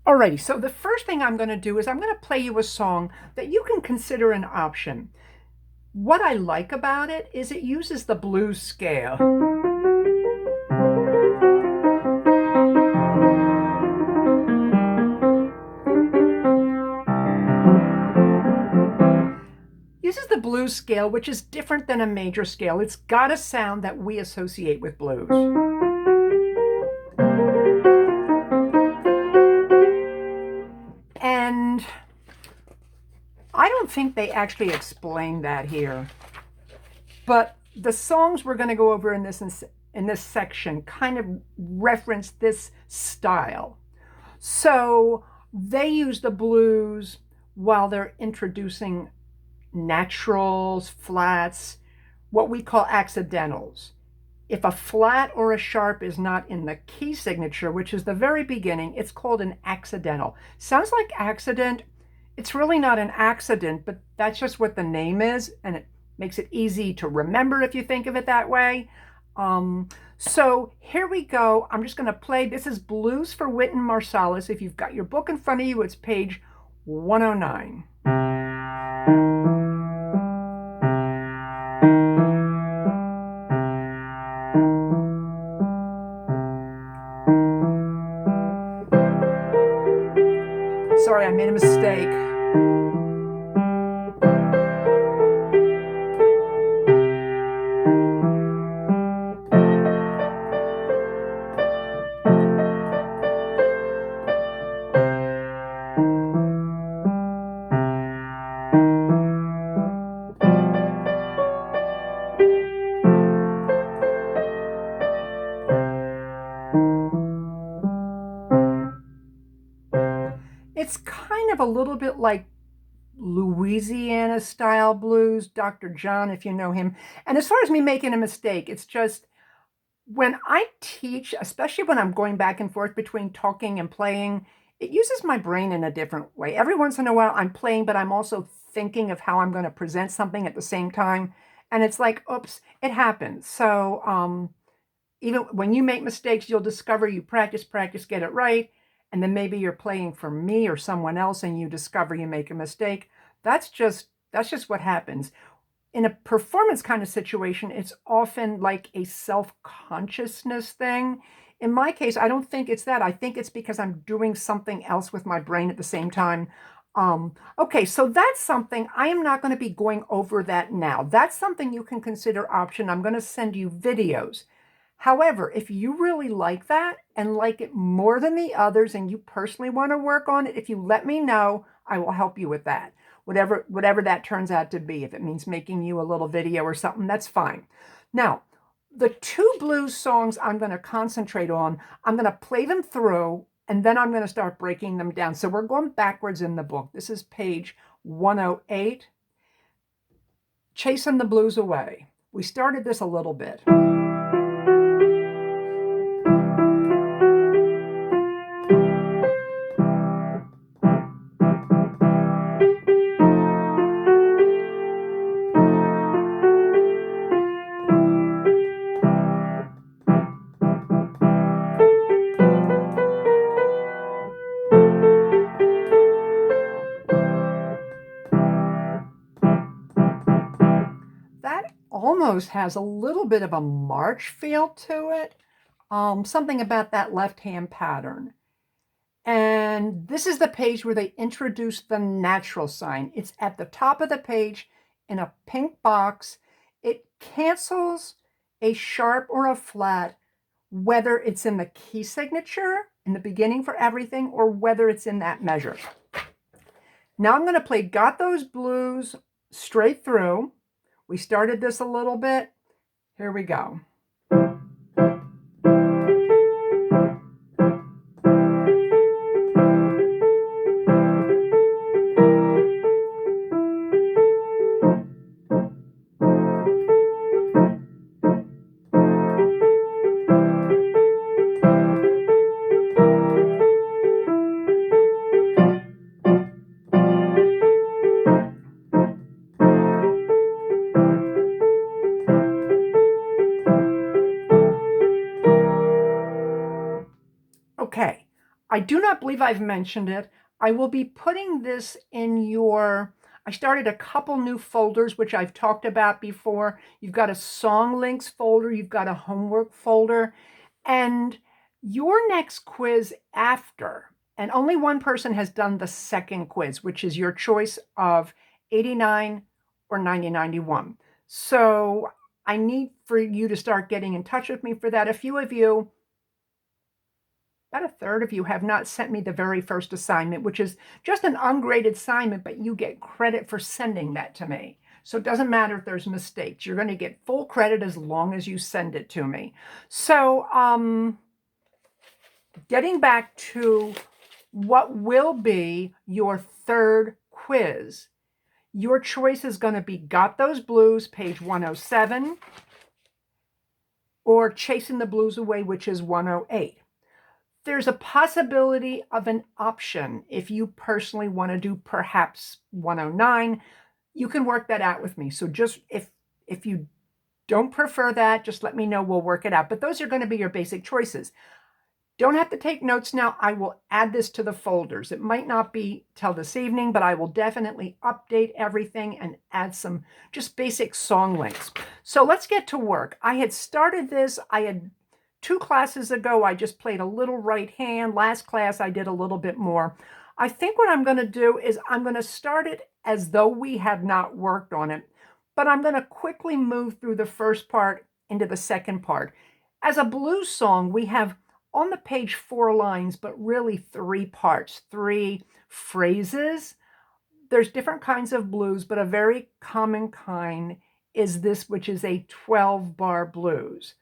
Alrighty, so the first thing I'm going to do is I'm going to play you a song that you can consider an option. What I like about it is it uses the blues scale. Uses the blues scale, which is different than a major scale. It's got a sound that we associate with blues. And I don't think they actually explain that here. But the songs we're going to go over in this section kind of reference this style. So they use the blues while they're introducing naturals, flats, what we call accidentals. If a flat or a sharp is not in the key signature, which is the very beginning, it's called an accidental. Sounds like accident. It's really not an accident, but that's just what the name is, and it makes it easy to remember if you think of it that way. So here we go. I'm just going to play. This is Blues for Wynton Marsalis. If you've got your book in front of you, it's page 109. Sorry, I made a mistake. It's kind of a little bit like Louisiana style blues, Dr. John, if you know him. And as far as me making a mistake, it's just when I teach, especially when I'm going back and forth between talking and playing, it uses my brain in a different way. Every once in a while, I'm playing, but I'm also thinking of how I'm going to present something at the same time. And it's like, oops, it happens. So even when you make mistakes, you'll discover you practice, practice, get it right. And then maybe you're playing for me or someone else and you discover you make a mistake. That's just what happens. In a performance kind of situation, it's often like a self-consciousness thing. In my case, I don't think it's that. I think it's because I'm doing something else with my brain at the same time. Okay, so that's something. I am not going to be going over that now. That's something you can consider option. I'm going to send you videos. However, if you really like that and like it more than the others and you personally want to work on it, if you let me know, I will help you with that. Whatever that turns out to be. If it means making you a little video or something, that's fine. Now, the two blues songs I'm going to concentrate on, I'm going to play them through and then I'm going to start breaking them down. So we're going backwards in the book. This is page 108. Chasing the Blues Away. We started this a little bit. That almost has a little bit of a march feel to it. Something about that left hand pattern. And this is the page where they introduce the natural sign. It's at the top of the page in a pink box. It cancels a sharp or a flat, whether it's in the key signature in the beginning for everything or whether it's in that measure. Now I'm going to play Got Those Blues straight through. We started this a little bit. Here we go. Okay, I do not believe I've mentioned it. I will be putting this in I started a couple new folders, which I've talked about before. You've got a song links folder, you've got a homework folder, and your next quiz after, and only one person has done the second quiz, which is your choice of 89 or 9091. So I need for you to start getting in touch with me for that. A few of you, about a third of you, have not sent me the very first assignment, which is just an ungraded assignment, but you get credit for sending that to me. So it doesn't matter if there's mistakes. You're going to get full credit as long as you send it to me. So getting back to what will be your third quiz, your choice is going to be Got Those Blues, page 107, or Chasing the Blues Away, which is 108. There's a possibility of an option if you personally want to do perhaps 109. You can work that out with me. So just if you don't prefer that, just let me know. We'll work it out. But those are going to be your basic choices. Don't have to take notes now. I will add this to the folders. It might not be till this evening, but I will definitely update everything and add some just basic song links. So let's get to work. I had started this. I had 2 classes ago, I just played a little right hand. Last class, I did a little bit more. I think what I'm going to do is I'm going to start it as though we have not worked on it, but I'm going to quickly move through the first part into the second part. As a blues song, we have on the page 4 lines, but really 3 parts, 3 phrases. There's different kinds of blues, but a very common kind is this, which is a 12-bar blues.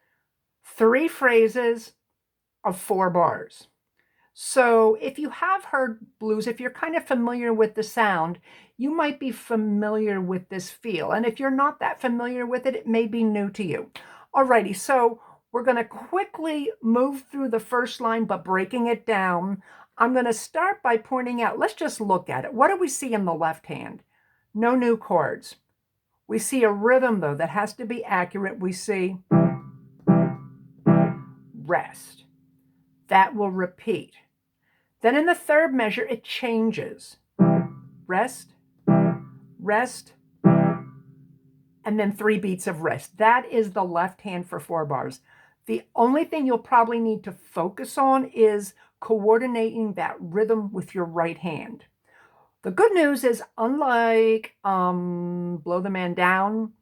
3 phrases of 4 bars. So if you have heard blues, if you're kind of familiar with the sound, you might be familiar with this feel. And if you're not that familiar with it, it may be new to you. Alrighty, so we're going to quickly move through the first line, but breaking it down. I'm going to start by pointing out, let's just look at it. What do we see in the left hand? No new chords. We see a rhythm, though, that has to be accurate. We see rest. That will repeat. Then in the third measure, it changes. Rest, rest, and then 3 beats of rest. That is the left hand for 4 bars. The only thing you'll probably need to focus on is coordinating that rhythm with your right hand. The good news is, unlike Blow the Man Down,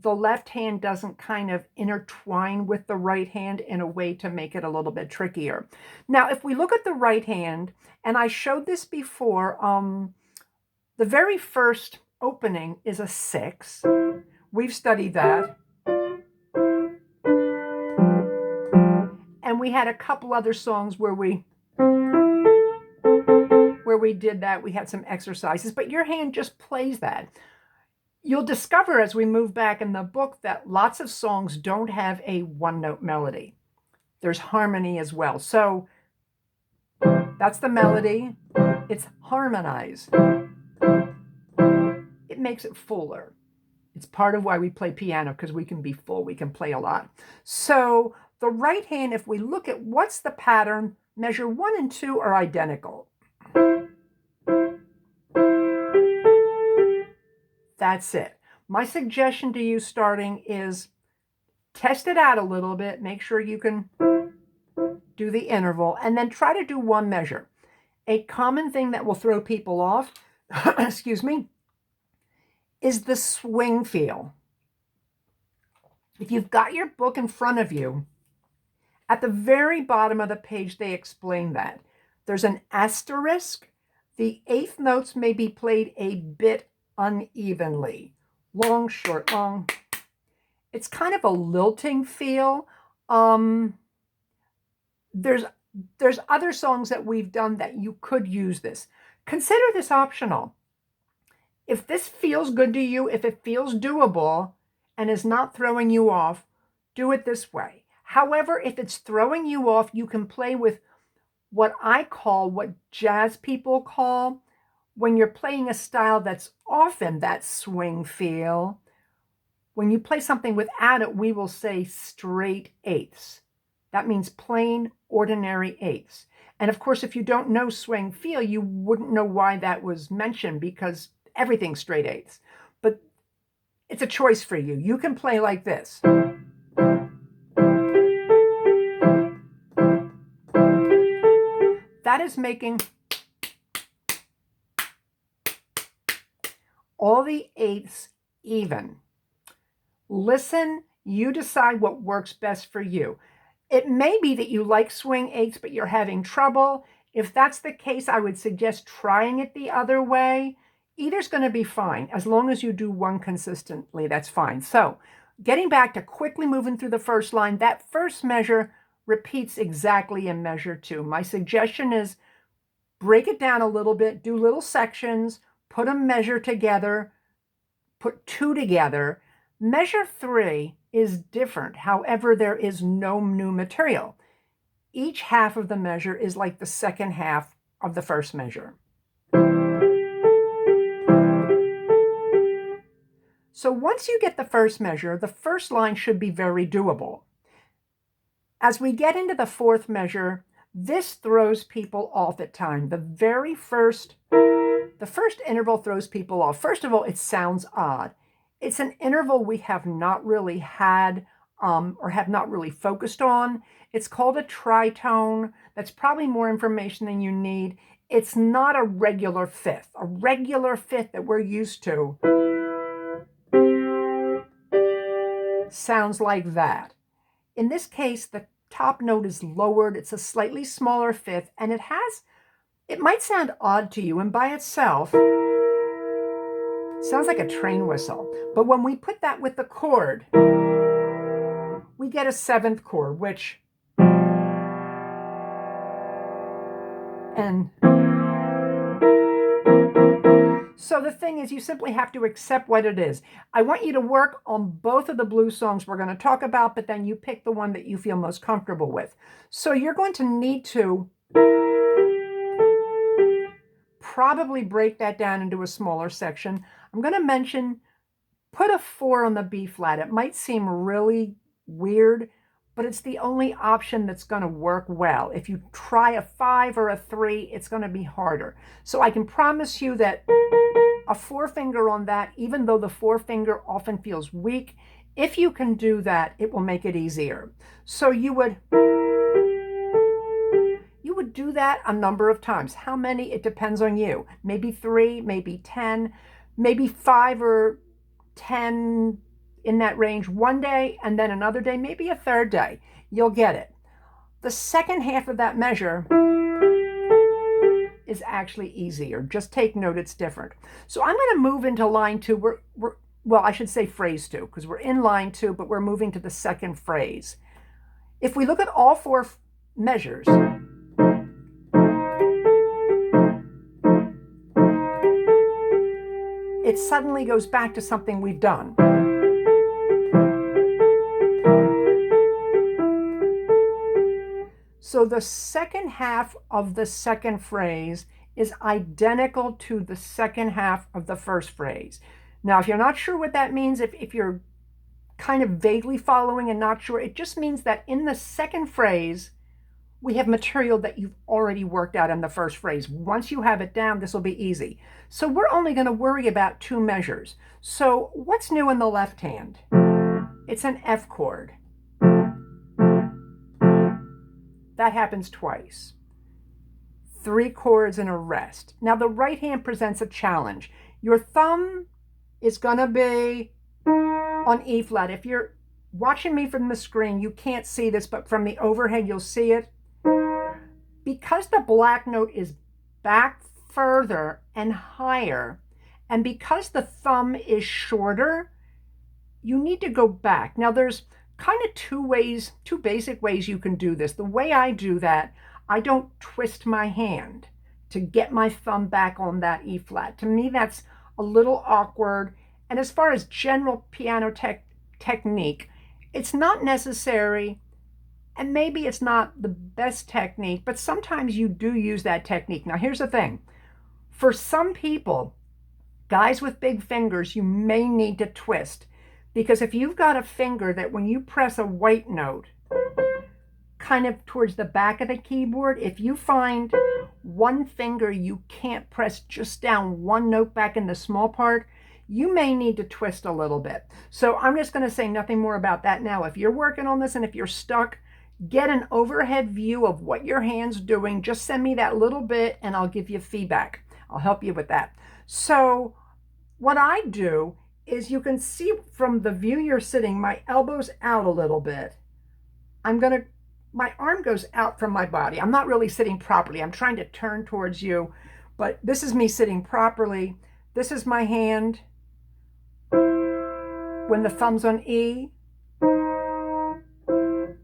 the left hand doesn't kind of intertwine with the right hand in a way to make it a little bit trickier. Now, if we look at the right hand, and I showed this before, the very first opening is a 6. We've studied that. And we had a couple other songs where we did that. We had some exercises, but your hand just plays that. You'll discover as we move back in the book that lots of songs don't have a one-note melody. There's harmony as well. So that's the melody. It's harmonized. It makes it fuller. It's part of why we play piano, because we can be full. We can play a lot. So the right hand, if we look at what's the pattern, measure 1 and 2 are identical. That's it. My suggestion to you starting is test it out a little bit. Make sure you can do the interval, and then try to do 1 measure. A common thing that will throw people off, excuse me, is the swing feel. If you've got your book in front of you, at the very bottom of the page, they explain that. There's an asterisk. The 8th notes may be played a bit unevenly. Long, short, long. It's kind of a lilting feel. There's other songs that we've done that you could use this. Consider this optional. If this feels good to you, if it feels doable and is not throwing you off, do it this way. However, if it's throwing you off, you can play with what jazz people call, when you're playing a style that's often that swing feel, when you play something without it, we will say straight 8ths. That means plain ordinary eighths. And of course, if you don't know swing feel, you wouldn't know why that was mentioned because everything's straight eighths. But it's a choice for you. You can play like this. That is making all the eighths even. Listen, you decide what works best for you. It may be that you like swing eighths, but you're having trouble. If that's the case, I would suggest trying it the other way. Either's going to be fine. As long as you do one consistently, that's fine. So getting back to quickly moving through the first line, that first measure repeats exactly in measure 2. My suggestion is break it down a little bit, do little sections, put a measure together, put 2 together. Measure 3 is different. However, there is no new material. Each half of the measure is like the second half of the first measure. So once you get the first measure, the first line should be very doable. As we get into the fourth measure, this throws people off at times. The first interval throws people off. First of all, it sounds odd. It's an interval we have not really had or have not really focused on. It's called a tritone. That's probably more information than you need. It's not a regular fifth. A regular fifth that we're used to sounds like that. In this case, the top note is lowered. It's a slightly smaller fifth, and it might sound odd to you, and by itself, sounds like a train whistle. But when we put that with the chord, we get a seventh chord, so the thing is, you simply have to accept what it is. I want you to work on both of the blues songs we're going to talk about, but then you pick the one that you feel most comfortable with. So you're going to need to probably break that down into a smaller section. I'm going to mention, put a 4 on the B flat. It might seem really weird, but it's the only option that's going to work well. If you try a 5 or a 3, it's going to be harder. So I can promise you that a 4-finger on that, even though the 4-finger often feels weak, if you can do that, it will make it easier. So you would do that a number of times. How many? It depends on you. Maybe 3, maybe 10, maybe 5 or 10 in that range one day, and then another day, maybe a third day. You'll get it. The second half of that measure is actually easier. Just take note, it's different. So I'm going to move into line 2. Well, I should say phrase 2, because we're in line 2, but we're moving to the second phrase. If we look at all 4 measures, it suddenly goes back to something we've done. So the second half of the second phrase is identical to the second half of the first phrase. Now, if you're not sure what that means, if you're kind of vaguely following and not sure, it just means that in the second phrase, we have material that you've already worked out in the first phrase. Once you have it down, this will be easy. So we're only going to worry about 2 measures. So what's new in the left hand? It's an F chord. That happens twice. 3 chords and a rest. Now the right hand presents a challenge. Your thumb is going to be on E flat. If you're watching me from the screen, you can't see this, but from the overhead, you'll see it. Because the black note is back further and higher, and because the thumb is shorter, you need to go back. Now there's kind of 2 basic ways you can do this. The way I do that, I don't twist my hand to get my thumb back on that E flat. To me, that's a little awkward. And as far as general piano technique, it's not necessary, and maybe it's not the best technique, but sometimes you do use that technique. Now, here's the thing. For some people, guys with big fingers, you may need to twist, because if you've got a finger that when you press a white note kind of towards the back of the keyboard. If you find one finger you can't press just down one note back in the small part, you may need to twist a little bit. So I'm just going to say nothing more about that now. If you're working on this and if you're stuck, get an overhead view of what your hand's doing. Just send me that little bit and I'll give you feedback. I'll help you with that. So what I do is, you can see from the view you're sitting, my elbow's out a little bit. My arm goes out from my body. I'm not really sitting properly. I'm trying to turn towards you, but this is me sitting properly. This is my hand when the thumb's on E.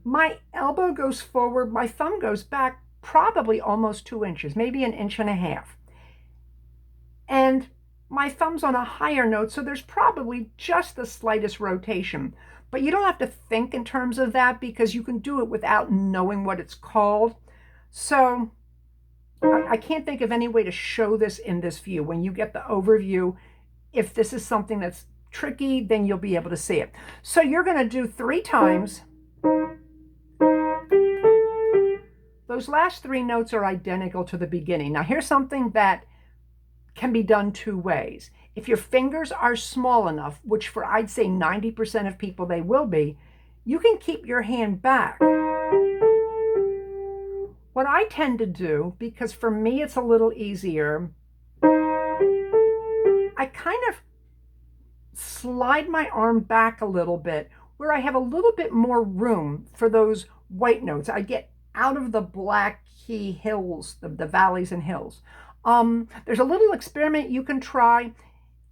My elbow goes forward, my thumb goes back probably almost 2 inches, maybe 1.5 inches. And my thumb's on a higher note, so there's probably just the slightest rotation. But you don't have to think in terms of that, because you can do it without knowing what it's called. So I can't think of any way to show this in this view. When you get the overview, if this is something that's tricky, then you'll be able to see it. So you're going to do 3 times. Those last 3 notes are identical to the beginning. Now here's something that can be done 2 ways. If your fingers are small enough, which for I'd say 90% of people they will be, you can keep your hand back. What I tend to do, because for me it's a little easier, I kind of slide my arm back a little bit where I have a little bit more room for those white notes. I get out of the black key hills, the valleys and hills. There's a little experiment you can try.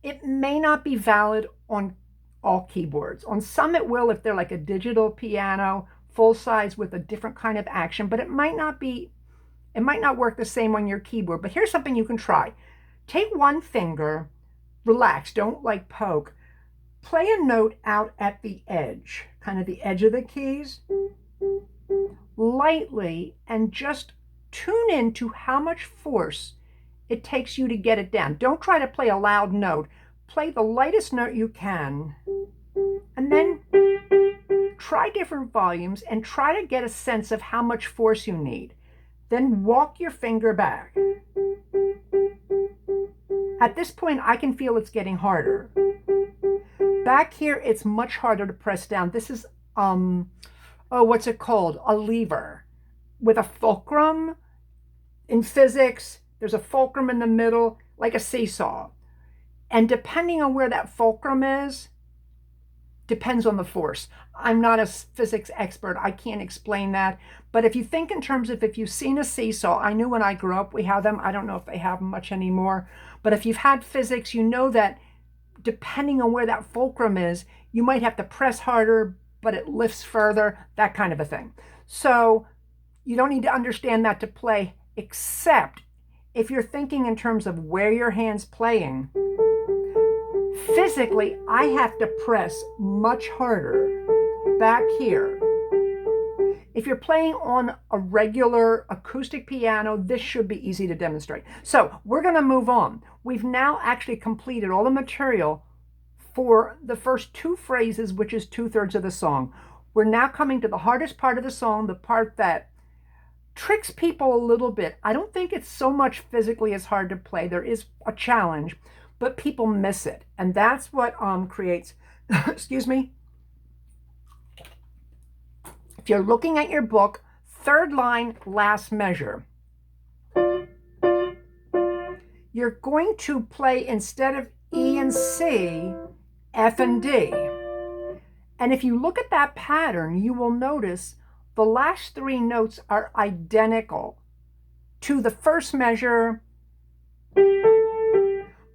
It may not be valid on all keyboards. On some it will if they're like a digital piano, full size with a different kind of action, but it might not work the same on your keyboard. But here's something you can try. Take one finger, relax, don't like poke. Play a note out at the edge, kind of the edge of the keys, lightly, and just tune in to how much force it takes you to get it down. Don't try to play a loud note. Play the lightest note you can, and then try different volumes and try to get a sense of how much force you need. Then walk your finger back. At this point, I can feel it's getting harder. Back here, it's much harder to press down. This is, what's it called? A lever with a fulcrum. In physics, there's a fulcrum in the middle, like a seesaw. And depending on where that fulcrum is, depends on the force. I'm not a physics expert. I can't explain that. But if you think in terms of, if you've seen a seesaw, I knew when I grew up we had them. I don't know if they have them much anymore. But if you've had physics, you know that depending on where that fulcrum is, you might have to press harder, but it lifts further, that kind of a thing. So you don't need to understand that to play, except if you're thinking in terms of where your hand's playing. Physically, I have to press much harder back here. If you're playing on a regular acoustic piano, this should be easy to demonstrate. So we're going to move on. We've now actually completed all the material for the first 2 phrases, which is 2/3 of the song. We're now coming to the hardest part of the song, the part that tricks people a little bit. I don't think it's so much physically as hard to play. There is a challenge, but people miss it. And that's what creates, excuse me. If you're looking at your book, 3rd line, last measure. You're going to play, instead of E and C, F and D. And if you look at that pattern, you will notice the last 3 notes are identical to the first measure.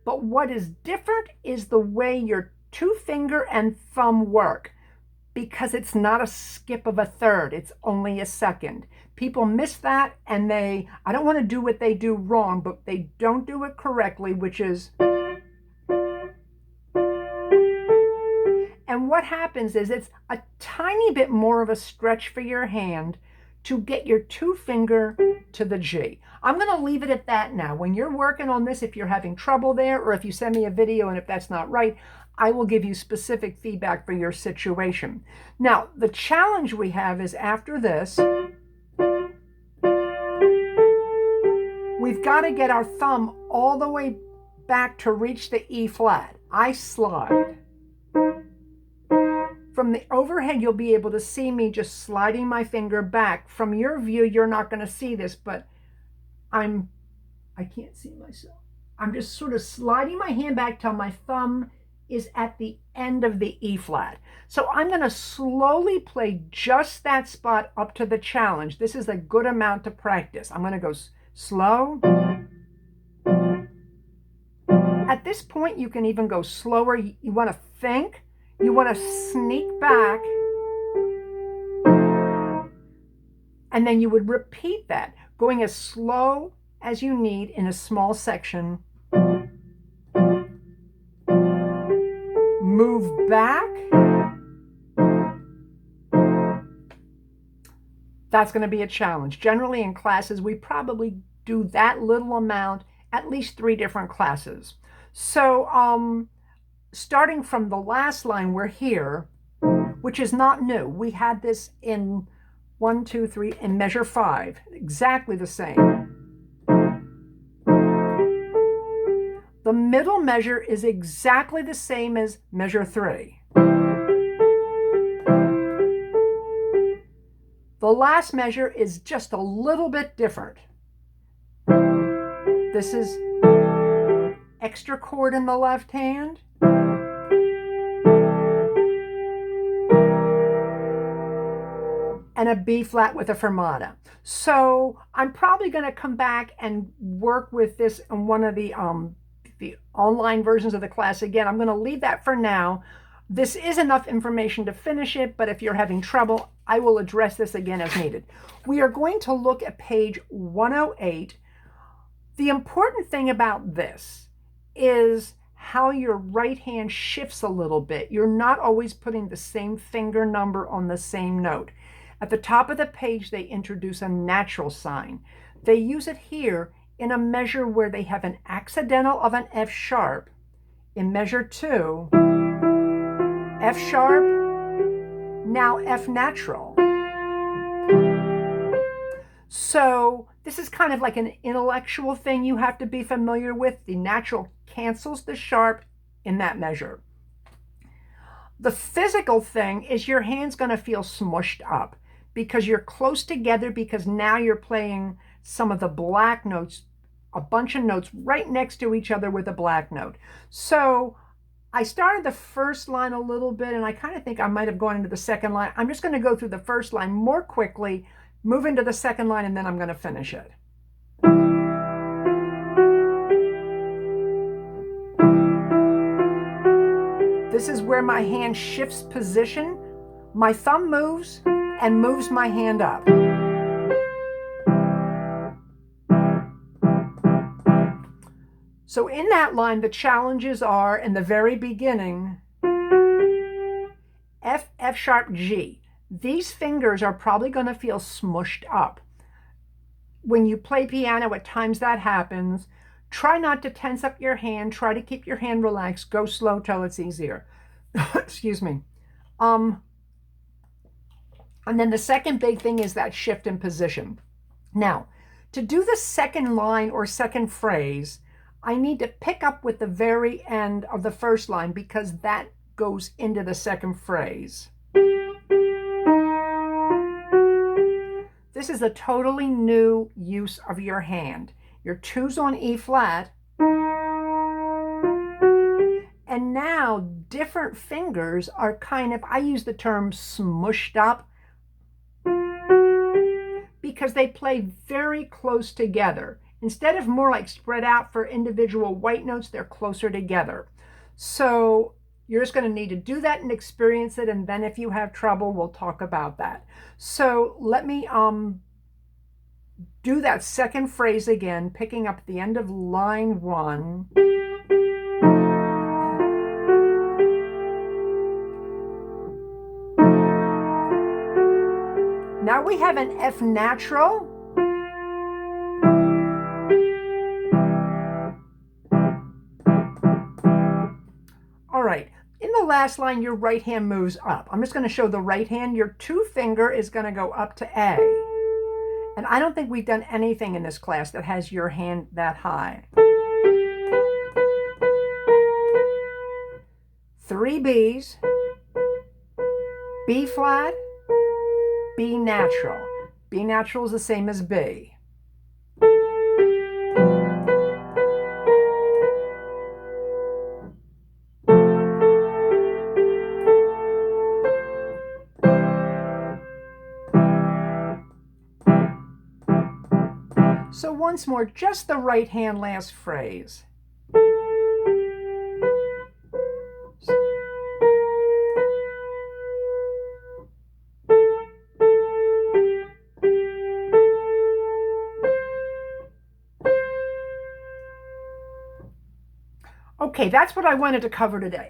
But what is different is the way your 2 finger and thumb work, because it's not a skip of a third, it's only a second. People miss that, and I don't want to do what they do wrong, but they don't do it correctly, which is, and what happens is it's a tiny bit more of a stretch for your hand to get your 2 finger to the G. I'm going to leave it at that now. When you're working on this, if you're having trouble there, or if you send me a video and if that's not right, I will give you specific feedback for your situation. Now, the challenge we have is after this, got to get our thumb all the way back to reach the E flat. I slide. From the overhead, you'll be able to see me just sliding my finger back. From your view, you're not going to see this, but I can't see myself. I'm just sort of sliding my hand back till my thumb is at the end of the E flat. So I'm going to slowly play just that spot up to the challenge. This is a good amount to practice. I'm going to go slow. At this point, you can even go slower. You want to think. You want to sneak back. And then you would repeat that, going as slow as you need in a small section. Move back. That's going to be a challenge. Generally in classes, we probably do that little amount at least 3 different classes. So starting from the last line, we're here, which is not new. We had this in 1, 2, 3, in measure 5, exactly the same. The middle measure is exactly the same as measure 3. The last measure is just a little bit different. This is extra chord in the left hand. And a B flat with a fermata. So I'm probably going to come back and work with this in one of the online versions of the class again. I'm going to leave that for now. This is enough information to finish it, but if you're having trouble, I will address this again as needed. We are going to look at page 108. The important thing about this is how your right hand shifts a little bit. You're not always putting the same finger number on the same note. At the top of the page, they introduce a natural sign. They use it here in a measure where they have an accidental of an F sharp. In measure 2, F sharp, now F natural. So this is kind of like an intellectual thing you have to be familiar with. The natural cancels the sharp in that measure. The physical thing is your hand's going to feel smushed up because you're close together, because now you're playing some of the black notes, a bunch of notes right next to each other with a black note. So I started the first line a little bit, and I kind of think I might have gone into the second line. I'm just going to go through the first line more quickly, move into the second line, and then I'm going to finish it. This is where my hand shifts position. My thumb moves and moves my hand up. So in that line, the challenges are, in the very beginning, F, F sharp, G. These fingers are probably going to feel smushed up. When you play piano, at times that happens. Try not to tense up your hand. Try to keep your hand relaxed. Go slow till it's easier. Excuse me. And then the second big thing is that shift in position. Now, to do the second line or second phrase, I need to pick up with the very end of the first line because that goes into the second phrase. This is a totally new use of your hand. Your 2's on E flat. And now different fingers are kind of, I use the term smushed up because they play very close together. Instead of more like spread out for individual white notes, they're closer together. So you're just going to need to do that and experience it, and then if you have trouble, we'll talk about that. So let me do that second phrase again, picking up at the end of line 1. Now we have an F natural. All right, in the last line, your right hand moves up. I'm just going to show the right hand. Your 2 finger is going to go up to A. And I don't think we've done anything in this class that has your hand that high. 3 Bs, B flat, B natural. B natural is the same as B. So once more, just the right hand last phrase. Okay, that's what I wanted to cover today.